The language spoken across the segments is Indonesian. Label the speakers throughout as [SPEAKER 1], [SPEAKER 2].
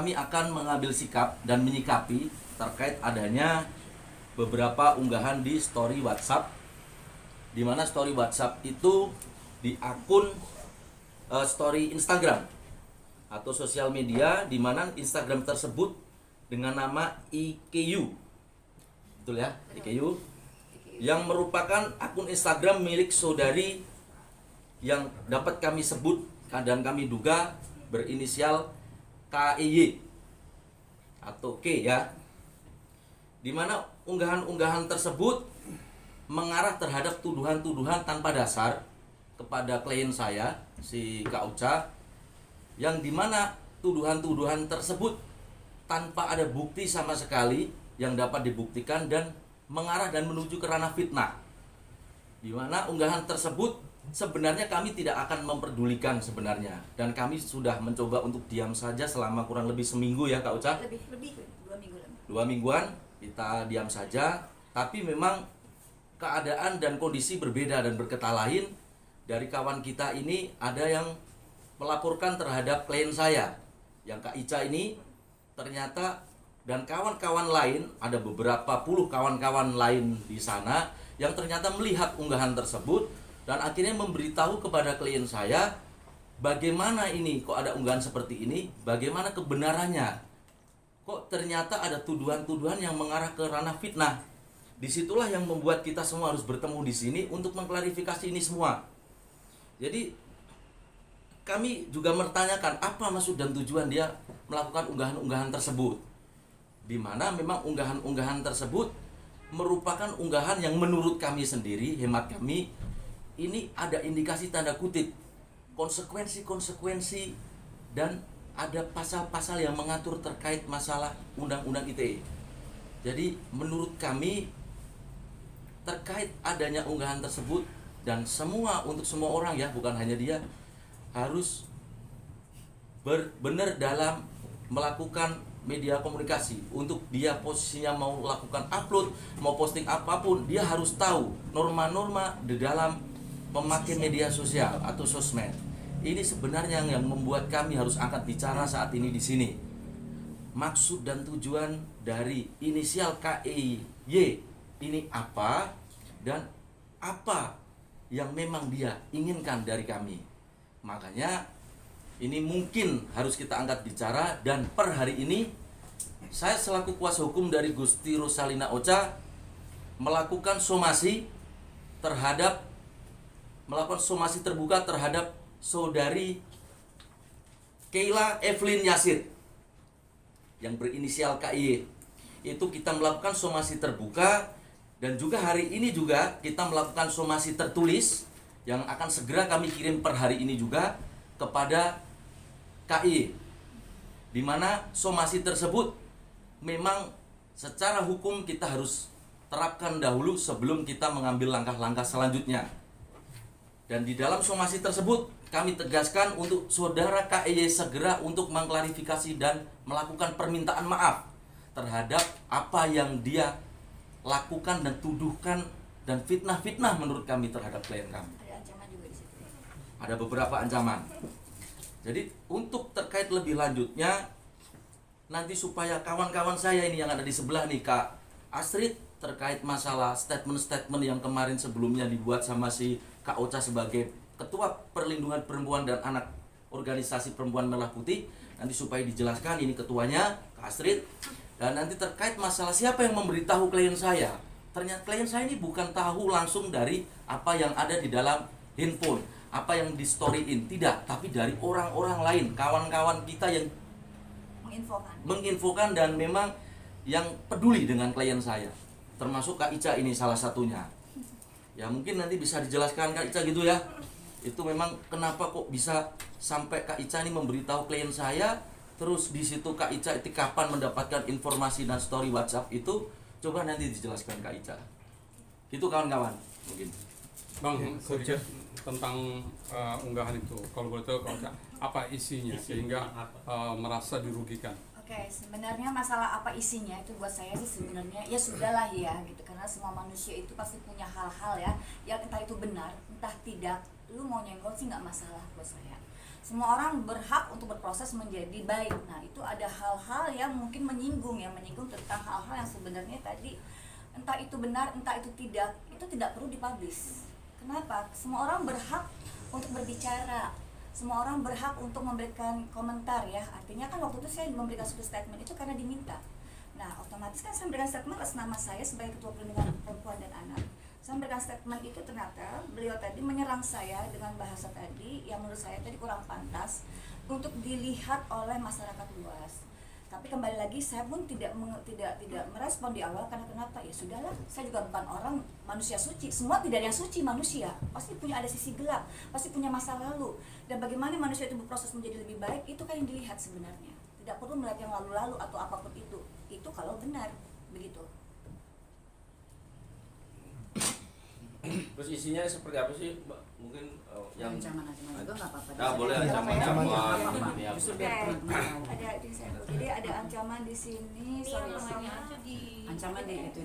[SPEAKER 1] kami akan mengambil sikap dan menyikapi terkait adanya beberapa unggahan di story WhatsApp, di mana story WhatsApp itu di akun story Instagram atau sosial media, di mana Instagram tersebut dengan nama IKU, betul ya, IKU, yang merupakan akun Instagram milik saudari yang dapat kami sebut dan kami duga berinisial KIY atau K ya, di mana unggahan-unggahan tersebut mengarah terhadap tuduhan-tuduhan tanpa dasar kepada klien saya, si Kak Uca, yang dimana tuduhan-tuduhan tersebut tanpa ada bukti sama sekali yang dapat dibuktikan dan mengarah dan menuju ke ranah fitnah, di mana unggahan tersebut sebenarnya kami tidak akan memperdulikan sebenarnya, dan kami sudah mencoba untuk diam saja selama kurang lebih seminggu ya Kak Uca,
[SPEAKER 2] lebih 2 minggu lah.
[SPEAKER 1] 2 mingguan kita diam saja. Tapi memang keadaan dan kondisi berbeda dan berkata lain. Dari kawan kita ini ada yang melaporkan terhadap klien saya yang Kak Ica ini, ternyata, dan kawan-kawan lain, ada beberapa puluh kawan-kawan lain di sana yang ternyata melihat unggahan tersebut dan akhirnya memberitahu kepada klien saya, bagaimana ini kok ada unggahan seperti ini, bagaimana kebenarannya, kok ternyata ada tuduhan-tuduhan yang mengarah ke ranah fitnah. Disitulah yang membuat kita semua harus bertemu di sini untuk mengklarifikasi ini semua. Jadi kami juga bertanyakan apa maksud dan tujuan dia melakukan unggahan-unggahan tersebut, di mana memang unggahan-unggahan tersebut merupakan unggahan yang menurut kami sendiri, hemat kami, ini ada indikasi tanda kutip konsekuensi dan ada pasal-pasal yang mengatur terkait masalah undang-undang ITE. Jadi menurut kami terkait adanya unggahan tersebut, dan untuk semua orang ya, bukan hanya dia, harus benar dalam melakukan media komunikasi. Untuk dia posisinya mau lakukan upload, mau posting apapun, dia harus tahu norma-norma di dalam memakai media sosial atau sosmed. Ini sebenarnya yang membuat kami harus angkat bicara saat ini di sini. Maksud dan tujuan dari inisial KIY ini apa, dan apa yang memang dia inginkan dari kami. Makanya ini mungkin harus kita angkat bicara, dan per hari ini saya selaku kuasa hukum dari Gusti Rosalina Ocha melakukan somasi terbuka terhadap saudari Keila Evelyn Yasir yang berinisial KIY. Itu kita melakukan somasi terbuka, dan juga hari ini juga kita melakukan somasi tertulis yang akan segera kami kirim per hari ini juga kepada KIY, di mana somasi tersebut memang secara hukum kita harus terapkan dahulu sebelum kita mengambil langkah-langkah selanjutnya. Dan di dalam somasi tersebut kami tegaskan untuk saudara KIY segera untuk mengklarifikasi dan melakukan permintaan maaf terhadap apa yang dia lakukan dan tuduhkan dan fitnah-fitnah menurut kami terhadap klien kami.
[SPEAKER 2] Ada ancaman juga di situ.
[SPEAKER 1] Ada beberapa ancaman. Jadi untuk terkait lebih lanjutnya, nanti supaya kawan-kawan saya ini yang ada di sebelah nih, Kak Astrid, terkait masalah statement-statement yang kemarin sebelumnya dibuat sama si Kak Ocha sebagai Ketua Perlindungan Perempuan dan Anak Organisasi Perempuan Merah Putih, nanti supaya dijelaskan ini ketuanya, Kak Astrid. Dan nanti terkait masalah siapa yang memberitahu klien saya. Ternyata klien saya ini bukan tahu langsung dari apa yang ada di dalam handphone, apa yang di storyin, tidak, tapi dari orang-orang lain, kawan-kawan kita yang menginfokan dan memang yang peduli dengan klien saya. Termasuk Kak Ica ini salah satunya. Ya mungkin nanti bisa dijelaskan Kak Ica gitu ya. Itu memang kenapa kok bisa sampai Kak Ica ini memberitahu klien saya. Terus di situ Kak Ica itu kapan mendapatkan informasi dan story WhatsApp itu, coba nanti dijelaskan Kak Ica. Gitu kawan-kawan mungkin.
[SPEAKER 3] Bang, tentang unggahan itu, kalau boleh tahu apa isinya sehingga merasa dirugikan?
[SPEAKER 2] Oke, sebenarnya masalah apa isinya itu buat saya sih sebenarnya ya sudahlah ya gitu, karena semua manusia itu pasti punya hal-hal ya, ya entah itu benar entah tidak, lu mau nyenggol sih nggak masalah buat saya. semua orang berhak untuk berproses menjadi baik. Nah itu ada hal-hal yang mungkin menyinggung tentang hal-hal yang sebenarnya tadi entah itu benar entah itu tidak perlu dipublish. Kenapa? Semua orang berhak untuk berbicara, semua orang berhak untuk memberikan komentar ya. Artinya kan waktu itu saya memberikan suatu statement itu karena diminta. Nah otomatis kan saya memberikan statement atas nama saya sebagai Ketua Perlindungan Perempuan dan Anak. Saya memberikan statement itu, ternyata beliau tadi menyerang saya dengan bahasa tadi yang menurut saya tadi kurang pantas untuk dilihat oleh masyarakat luas. Tapi kembali lagi saya pun tidak merespon di awal karena kenapa? Ya sudahlah, saya juga bukan orang manusia suci. Semua tidak ada yang suci manusia. Pasti punya ada sisi gelap, pasti punya masa lalu. Dan bagaimana manusia itu berproses menjadi lebih baik itu kan yang dilihat sebenarnya. Tidak perlu melihat yang lalu-lalu atau apapun itu. Itu kalau benar begitu.
[SPEAKER 4] Terus isinya seperti apa sih, Mbak? Mungkin yang
[SPEAKER 5] ancaman juga nggak apa-apa.
[SPEAKER 4] Nah, boleh ancaman ini apa?
[SPEAKER 2] Jadi ada ancaman di sini.
[SPEAKER 5] Ancaman di itu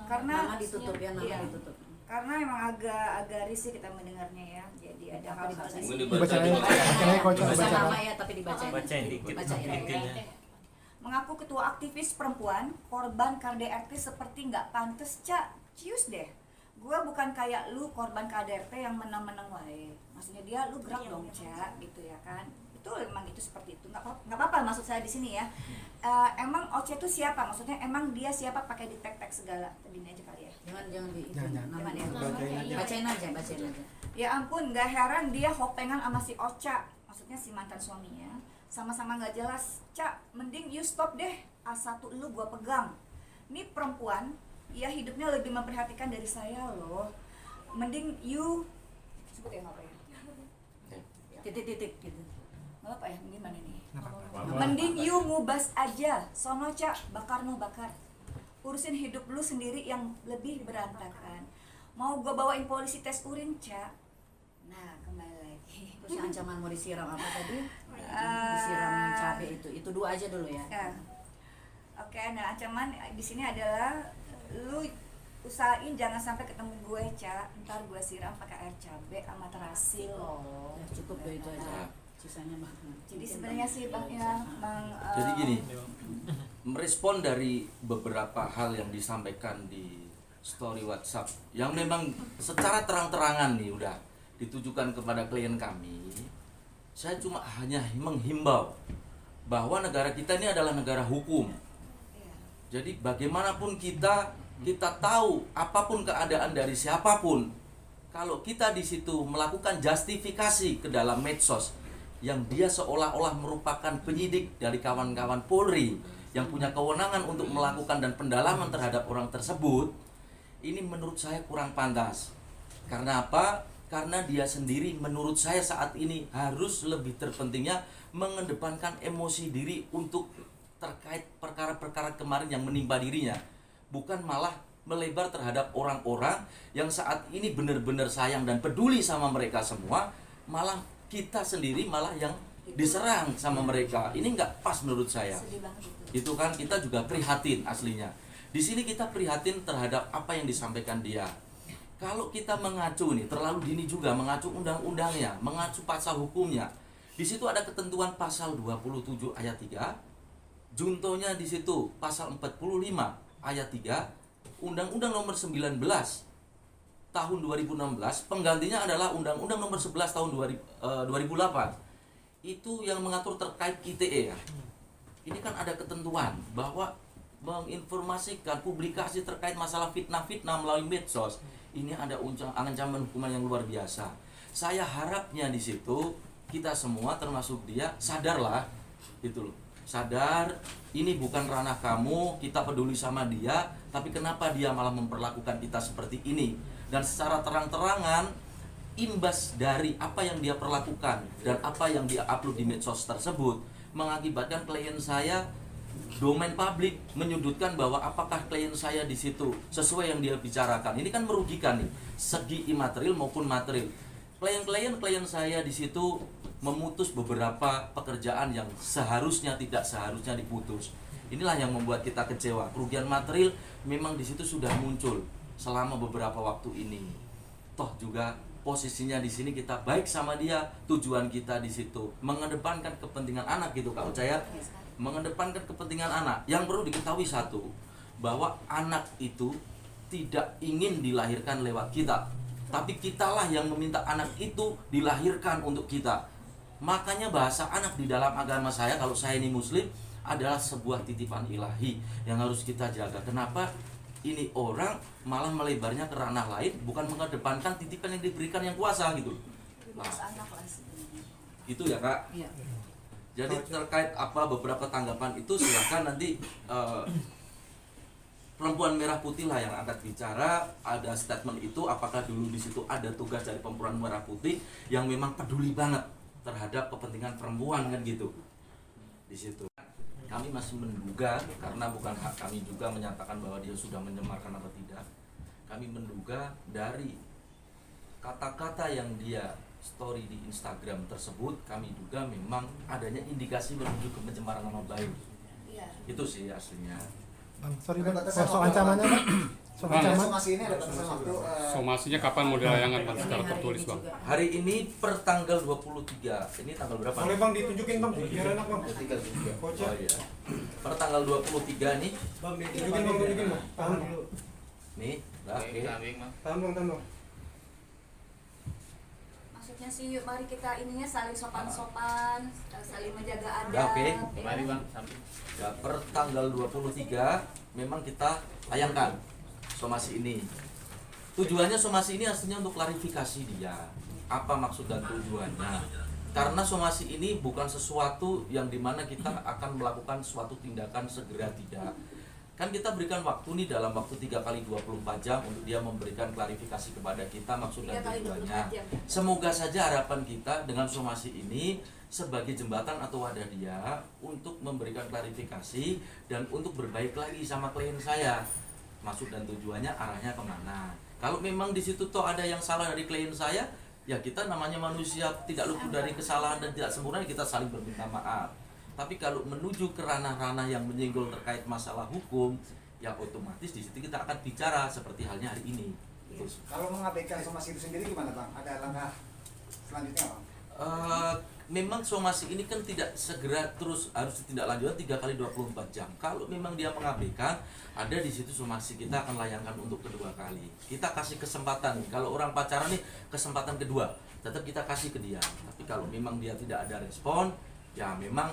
[SPEAKER 2] Karena
[SPEAKER 5] nama ditutup ya, nama
[SPEAKER 2] iya.
[SPEAKER 5] ditutup.
[SPEAKER 2] Karena memang agak risih kita mendengarnya ya. Jadi ada hal-hal
[SPEAKER 4] Mungkin
[SPEAKER 2] yang
[SPEAKER 4] dibaca dulu.
[SPEAKER 5] Bisa nama ya tapi dibacain.
[SPEAKER 6] Bacain dikit.
[SPEAKER 2] mengaku ketua aktivis perempuan, korban KDRT seperti nggak pantes, Cak. Cius deh. Gua bukan kayak lu korban KDRT yang menang-menang wae. Maksudnya dia lu gerak dong, Cak, gitu ya kan. Betul, emang itu seperti itu. Nggak apa-apa maksud saya di sini ya. Emang Oce itu siapa? Maksudnya emang dia siapa pakai di tag-tag segala. Tadinya aja kali ya.
[SPEAKER 5] Jangan di itu.
[SPEAKER 2] Jangan ya.
[SPEAKER 5] Bacain aja.
[SPEAKER 2] Ya ampun, gak heran dia hopengan sama si Ocha. Maksudnya si mantan suaminya. Sama-sama gak jelas. Cak, mending you stop deh. A1 lu gua pegang. Ini perempuan, ya hidupnya lebih memperhatikan dari saya loh. Mending you sebut ya apa ya?
[SPEAKER 5] Titik gitu.
[SPEAKER 2] Gak apa ya, gimana nih? Mending you ngubas aja. Sono Cak, bakar. Urusin hidup lu sendiri yang lebih berantakan. Mau gua bawain polisi tes urin, Cak? Nah, kembali lagi.
[SPEAKER 5] Terus yang ancaman mau disiram apa tadi? Disiram cabai itu dua aja dulu ya.
[SPEAKER 2] Ya. Oke, nah ancaman di sini adalah lu usahain jangan sampai ketemu gue, Cak. Ntar gue siram pakai air cabai sama terasi loh.
[SPEAKER 5] Ya, cukup deh itu aja. Sisanya mah.
[SPEAKER 2] Jadi sebenarnya sih Bang ya, Bang.
[SPEAKER 1] Jadi gini, merespon dari beberapa hal yang disampaikan di story WhatsApp yang memang secara terang-terangan nih udah ditujukan kepada klien kami. Saya cuma hanya menghimbau bahwa negara kita ini adalah negara hukum. Jadi bagaimanapun kita tahu apapun keadaan dari siapapun, kalau kita di situ melakukan justifikasi ke dalam medsos yang dia seolah-olah merupakan penyidik dari kawan-kawan Polri yang punya kewenangan untuk melakukan dan pendalaman terhadap orang tersebut, ini menurut saya kurang pantas. Karena apa? Karena dia sendiri menurut saya saat ini harus lebih terpentingnya mengedepankan emosi diri untuk terkait perkara-perkara kemarin yang menimpa dirinya, bukan malah melebar terhadap orang-orang yang saat ini benar-benar sayang dan peduli sama mereka semua, malah kita sendiri malah yang diserang sama mereka. Ini nggak pas menurut saya. Itu kan kita juga prihatin aslinya. Di sini kita prihatin terhadap apa yang disampaikan dia. Kalau kita mengacu nih, terlalu dini juga mengacu undang-undangnya, mengacu pasal hukumnya. Di situ ada ketentuan pasal 27 ayat 3. Juntonya di situ pasal 45 ayat 3. Undang-Undang nomor 19 tahun 2016, penggantinya adalah Undang-Undang nomor 11 tahun 2008. Itu yang mengatur terkait ITE ya. Ini kan ada ketentuan bahwa menginformasikan publikasi terkait masalah fitnah-fitnah melalui medsos. Ini ada ancaman hukuman yang luar biasa. Saya harapnya di situ kita semua termasuk dia sadarlah, gitu loh. Sadar, ini bukan ranah kamu, kita peduli sama dia, tapi kenapa dia malah memperlakukan kita seperti ini? Dan secara terang-terangan, imbas dari apa yang dia perlakukan dan apa yang dia upload di medsos tersebut mengakibatkan klien saya domain publik menyudutkan bahwa apakah klien saya di situ sesuai yang dia bicarakan. Ini kan merugikan nih, segi imaterial maupun material. Klien saya di situ memutus beberapa pekerjaan yang tidak seharusnya diputus. Inilah yang membuat kita kecewa. Kerugian material memang di situ sudah muncul selama beberapa waktu ini. Toh juga posisinya di sini kita baik sama dia, tujuan kita di situ mengedepankan kepentingan anak gitu Kak Uca ya. Mengedepankan kepentingan anak. Yang perlu diketahui satu, bahwa anak itu tidak ingin dilahirkan lewat kita, tapi kitalah yang meminta anak itu dilahirkan untuk kita. Makanya bahasa anak di dalam agama saya, kalau saya ini muslim, adalah sebuah titipan ilahi yang harus kita jaga. Kenapa ini orang malah melebarnya ke ranah lain, bukan mengedepankan titipan yang diberikan yang kuasa gitu. Nah,
[SPEAKER 2] Bebas anak lah sebenarnya.
[SPEAKER 1] itu ya Kak.
[SPEAKER 5] Iya.
[SPEAKER 1] Jadi terkait apa beberapa tanggapan itu silakan nanti perempuan merah putih lah yang akan bicara. Ada statement itu, apakah dulu di situ ada tugas dari perempuan merah putih yang memang peduli banget terhadap kepentingan perempuan kan gitu. Di situ kami masih menduga, karena bukan hak kami juga menyatakan bahwa dia sudah menyemarkan atau tidak. Kami menduga dari kata-kata yang dia story di Instagram tersebut, kami duga memang adanya indikasi menuju ke pencemaran nama baik.
[SPEAKER 2] Iya.
[SPEAKER 1] Itu sih aslinya.
[SPEAKER 6] Bang, sorry Bang,
[SPEAKER 7] Batasan
[SPEAKER 6] soal
[SPEAKER 7] waktu,
[SPEAKER 6] ancamannya Bang. Soal
[SPEAKER 3] Bang,
[SPEAKER 6] ancaman.
[SPEAKER 7] somasi ini ada batasan waktu.
[SPEAKER 3] Somasinya kapan mau dilayangkan Bang
[SPEAKER 5] Ini
[SPEAKER 3] secara
[SPEAKER 5] hari
[SPEAKER 3] tertulis
[SPEAKER 5] ini
[SPEAKER 3] Bang?
[SPEAKER 5] juga.
[SPEAKER 1] Hari ini per tanggal 23. Ini tanggal berapa?
[SPEAKER 6] Boleh Bang ditunjukin Bang, biar enak Bang.
[SPEAKER 1] Oh iya. Per tanggal 23 nih.
[SPEAKER 6] Bang ditunjukin Bang, tunjukin Bang. Tahan dulu.
[SPEAKER 1] Nih, oke.
[SPEAKER 6] Tahan Bang.
[SPEAKER 2] Maksudnya sih yuk mari kita ininya saling sopan-sopan, saling menjaga adab.
[SPEAKER 1] Ya, oke.
[SPEAKER 2] ya.
[SPEAKER 4] Mari Bang, samping.
[SPEAKER 1] Ya, per tanggal 23 memang kita layangkan somasi ini. Tujuannya somasi ini aslinya untuk klarifikasi dia. Apa maksud dan tujuannya? Karena somasi ini bukan sesuatu yang dimana kita akan melakukan suatu tindakan segera, tidak. Kan kita berikan waktu nih dalam waktu 3 kali 24 jam untuk dia memberikan klarifikasi kepada kita maksud dan
[SPEAKER 2] 3 kali 24
[SPEAKER 1] tujuannya.
[SPEAKER 2] jam.
[SPEAKER 1] Semoga saja harapan kita dengan somasi ini sebagai jembatan atau wadah dia untuk memberikan klarifikasi dan untuk berbaik lagi sama klien saya. Maksud dan tujuannya arahnya kemana. Kalau memang di situ toh ada yang salah dari klien saya, ya kita namanya manusia tidak luput dari kesalahan dan tidak sempurna, kita saling berminta maaf. Tapi kalau menuju ke ranah-ranah yang menyinggung terkait masalah hukum, ya otomatis di situ kita akan bicara seperti halnya hari ini. Terus,
[SPEAKER 7] Kalau mengabaikan somasi itu sendiri gimana Bang? Ada langkah selanjutnya Bang?
[SPEAKER 1] memang somasi ini kan tidak segera terus harus ditindaklanjuti 3 kali 24 jam. Kalau memang dia mengabaikan, ada di situ somasi kita akan layangkan untuk kedua kali. Kita kasih kesempatan. Kalau orang pacaran nih kesempatan kedua, tetap kita kasih ke dia. Tapi kalau memang dia tidak ada respon, ya memang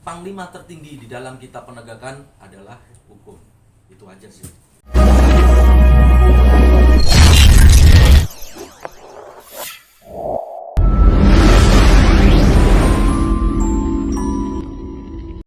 [SPEAKER 1] panglima tertinggi di dalam kita penegakan adalah hukum. Itu aja sih.